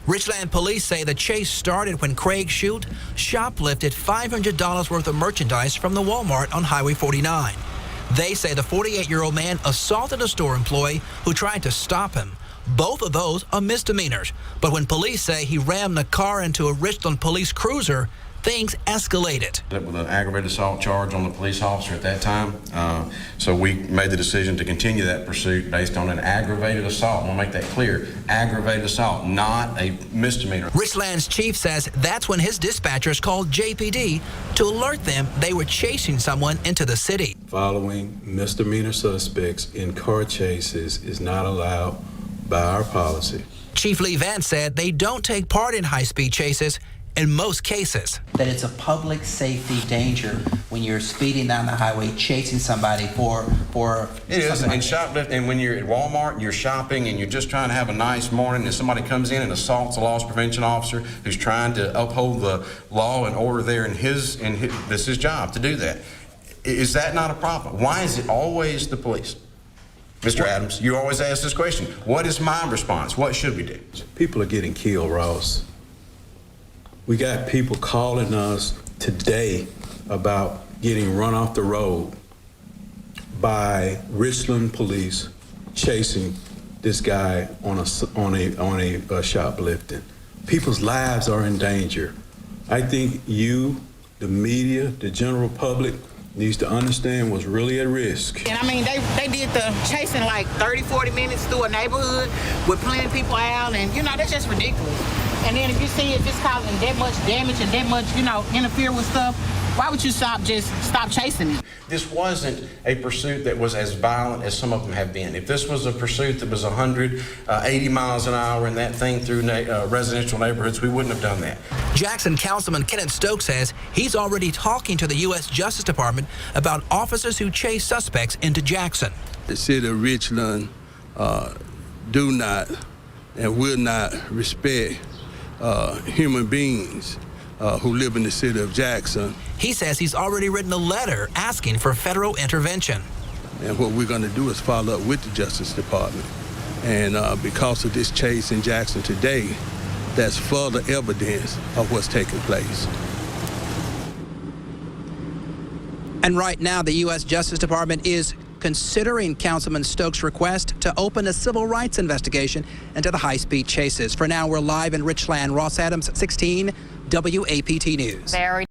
Richland police say the chase started when Craig Shute shoplifted $500 worth of merchandise from the Walmart on Highway 49. They say the 48-year-old man assaulted a store employee who tried to stop him. Both of those are misdemeanors. But when police say he rammed the car into a Richland police cruiser, things escalated. With an aggravated assault charge on the police officer at that time. So we made the decision to continue that pursuit based on an aggravated assault. I want to make that clear. Aggravated assault, not a misdemeanor. Richland's chief says that's when his dispatchers called JPD to alert them they were chasing someone into the city. Following misdemeanor suspects in car chases is not allowed by our policy. Chief Lee Vance said they don't take part in high-speed chases in most cases. That it's a public safety danger when you're speeding down the highway chasing somebody for it is, and shoplifting, and when you're at Walmart and you're shopping and you're just trying to have a nice morning and somebody comes in and assaults a loss prevention officer who's trying to uphold the law and order there, and this is his job to do that. Is that not a problem? Why is it always the police? Mr. Adams, you always ask this question. What is my response? What should we do? People are getting killed, Ross. We got people calling us today about getting run off the road by Richland police chasing this guy on a shoplifting. People's lives are in danger. I think you, the media, the general public needs to understand what's really at risk. And I mean, they did the chasing like 30, 40 minutes through a neighborhood with plenty of people out, and that's just ridiculous. And then if you see it just causing that much damage and that much, interfere with stuff, why would you stop chasing it? This wasn't a pursuit that was as violent as some of them have been. If this was a pursuit that was 180 miles an hour and that thing through residential neighborhoods, we wouldn't have done that. Jackson Councilman Kenneth Stokes says he's already talking to the U.S. Justice Department about officers who chase suspects into Jackson. The city of Richland do not and will not respect human beings who live in the city of Jackson. He says he's already written a letter asking for federal intervention. And what we're going to do is follow up with the Justice Department. And because of this chase in Jackson today, that's further evidence of what's taking place. And right now, the U.S. Justice Department is considering Councilman Stokes' request to open a civil rights investigation into the high-speed chases. For now, we're live in Richland. Ross Adams, 16 WAPT News.